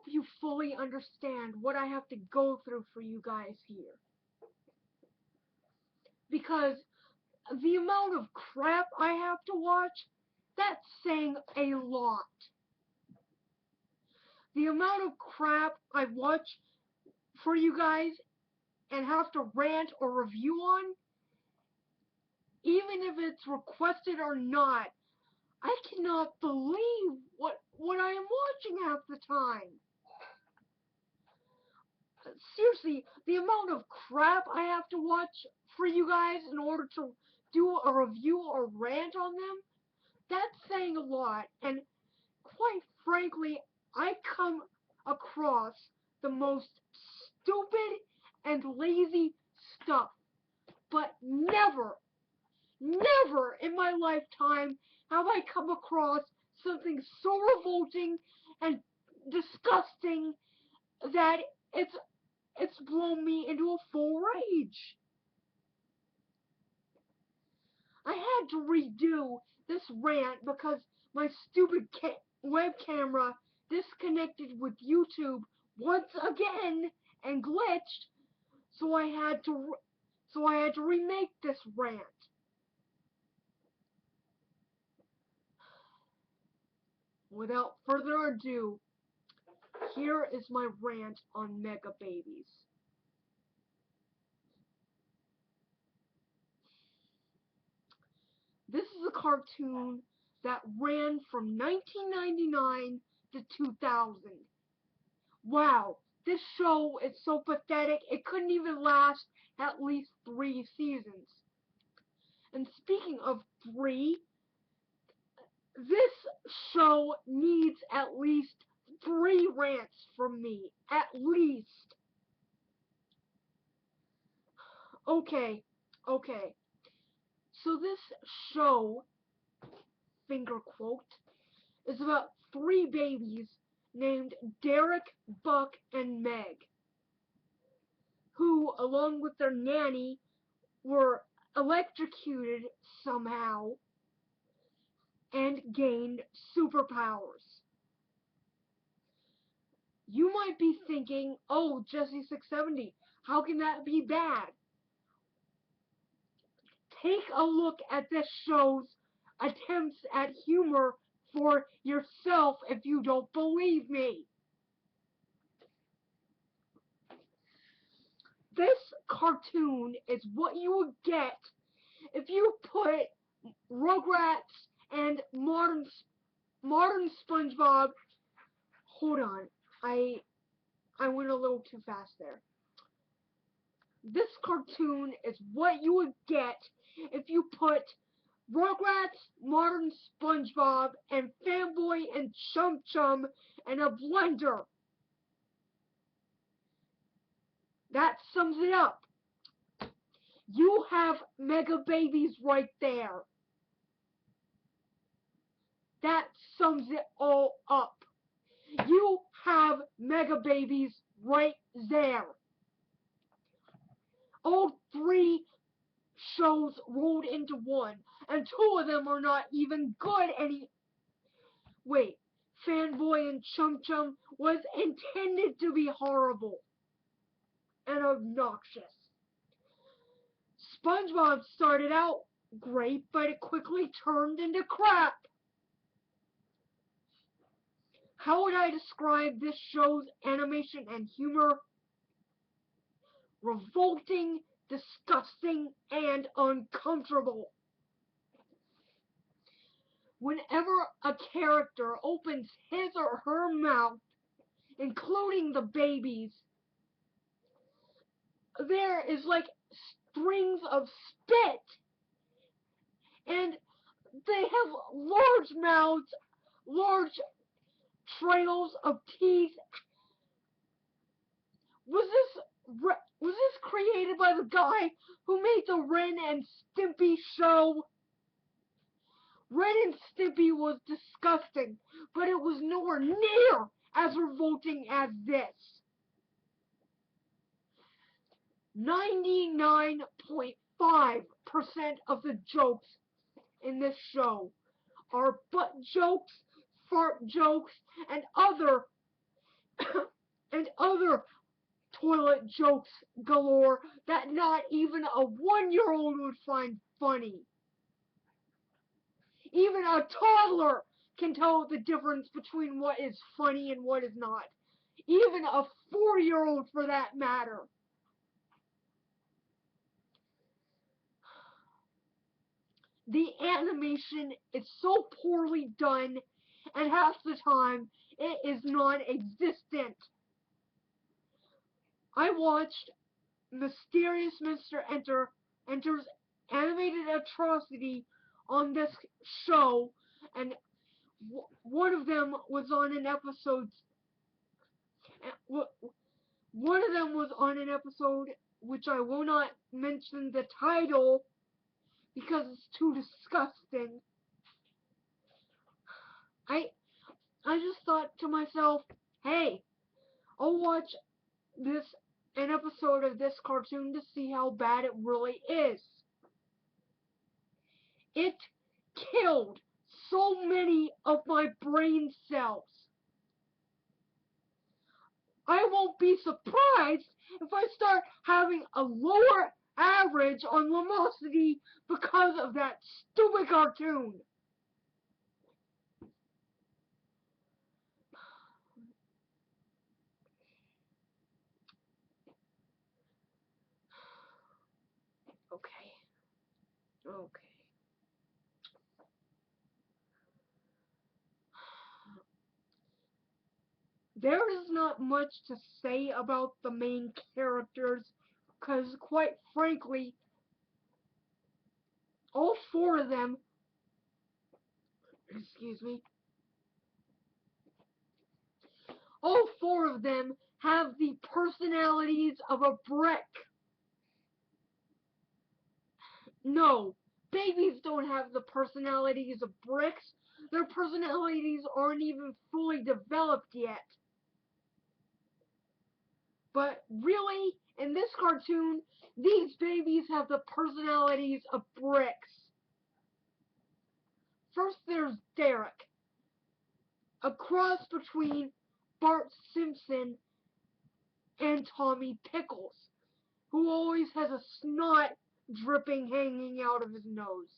hope you fully understand what I have to go through for you guys here. Because the amount of crap I have to watch, that's saying a lot. The amount of crap I watch for you guys and have to rant or review on, even if it's requested or not, I cannot believe what I am watching half the time. Seriously, the amount of crap I have to watch for you guys in order to do a review or rant on them, that's saying a lot. And quite frankly, I come across the most stupid and lazy stuff. But never in my lifetime have I come across something so revolting and disgusting that it's blown me into a full rage. I had to redo this rant because my stupid web camera disconnected with YouTube once again and glitched, so I had to remake this rant. Without further ado, here is my rant on Mega Babies. This is a cartoon that ran from 1999 to 2000. Wow, this show is so pathetic it couldn't even last at least 3 seasons. And speaking of 3, this show needs at least 3 rants from me. At least. Okay. So this show, finger quote, is about 3 babies named Derek, Buck, and Meg, who, along with their nanny, were electrocuted somehow and gained superpowers. You might be thinking, oh, Jesse670, how can that be bad? Take a look at this show's attempts at humor for yourself if you don't believe me. This cartoon is what you would get if you put Rugrats and modern SpongeBob. Hold on, I went a little too fast there. This cartoon is what you would get if you put Rugrats, modern SpongeBob, and Fanboy and Chum Chum in a blender. That sums it up. You have Mega Babies right there. That sums it all up. You have Mega Babies right there. All 3 shows rolled into one, and 2 of them are not even good Wait, Fanboy and Chum Chum was intended to be horrible and obnoxious. SpongeBob started out great, but it quickly turned into crap. How would I describe this show's animation and humor? Revolting, disgusting, and uncomfortable. Whenever a character opens his or her mouth, including the babies, there is like strings of spit, and they have large mouths, large trails of teeth. Was this created by the guy who made the Ren and Stimpy show? Ren and Stimpy was disgusting, but it was nowhere near as revolting as this. 99.5% of the jokes in this show are butt jokes, fart jokes, and other and other toilet jokes galore that not even a 1-year-old would find funny. Even a toddler can tell the difference between what is funny and what is not. Even a 4-year-old for that matter. The animation is so poorly done, and half the time it is non-existent. I watched Mysterious Mr. Enters Animated Atrocity on this show, and one of them was on an episode. One of them was on an episode which I will not mention the title because it's too disgusting. I just thought to myself, hey, I'll watch an episode of this cartoon to see how bad it really is. It killed so many of my brain cells. I won't be surprised if I start having a lower average on Lumosity because of that stupid cartoon. Okay. There is not much to say about the main characters, because quite frankly, all four of them, excuse me, all four of them have the personalities of a brick. No, babies don't have the personalities of bricks. Their personalities aren't even fully developed yet. But really, in this cartoon, these babies have the personalities of bricks. First, there's Derek, a cross between Bart Simpson and Tommy Pickles, who always has a snot dripping hanging out of his nose.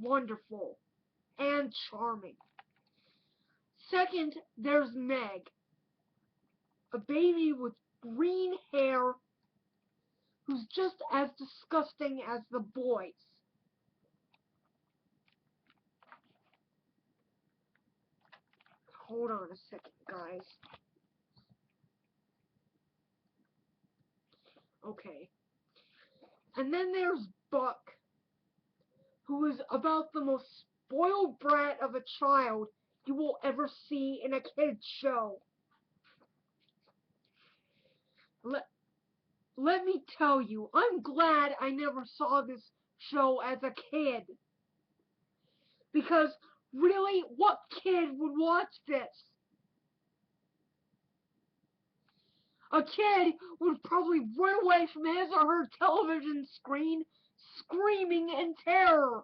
Wonderful and charming. Second, there's Meg, a baby with green hair who's just as disgusting as the boys. Hold on a second, guys. Okay. And then there's Buck, who is about the most spoiled brat of a child you will ever see in a kid's show. Let me tell you, I'm glad I never saw this show as a kid. Because, really, what kid would watch this? A kid would probably run away from his or her television screen, screaming in terror.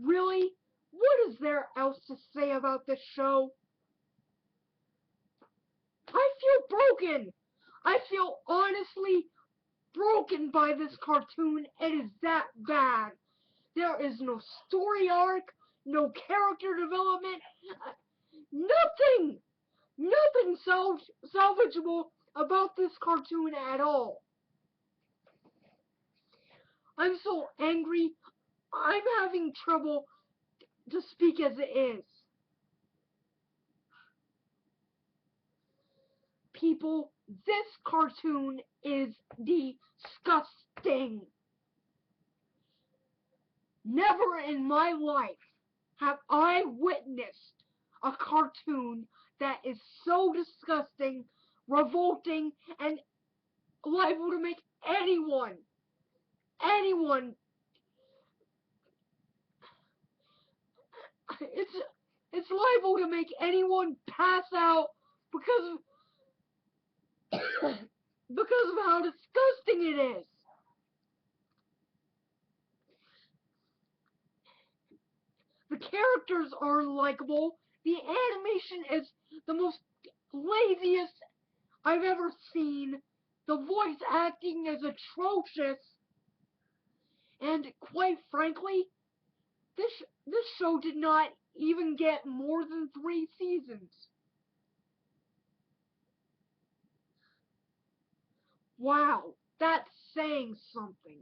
Really? What is there else to say about this show? I feel broken. I feel honestly broken by this cartoon. It is that bad. There is no story arc, no character development, nothing salvageable about this cartoon at all. I'm so angry, I'm having trouble to speak as it is. People, this cartoon is disgusting. Never in my life have I witnessed a cartoon that is so disgusting, revolting, and liable to make anyone, it's liable to make anyone pass out because of, because of how disgusting it is. characters are likable. The animation is the most laziest I've ever seen. The voice acting is atrocious. And quite frankly, this show did not even get more than 3 seasons. Wow, that's saying something.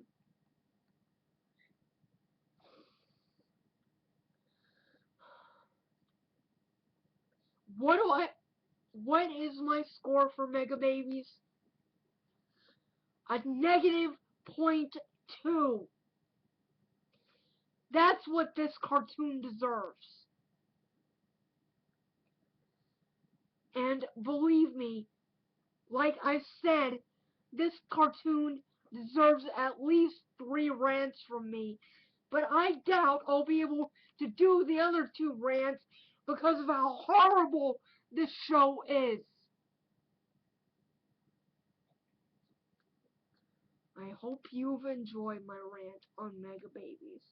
What is my score for Mega Babies? A negative .2. That's what this cartoon deserves. And believe me, like I said, this cartoon deserves at least 3 rants from me. But I doubt I'll be able to do the other 2 rants because of how horrible this show is. I hope you've enjoyed my rant on Mega Babies.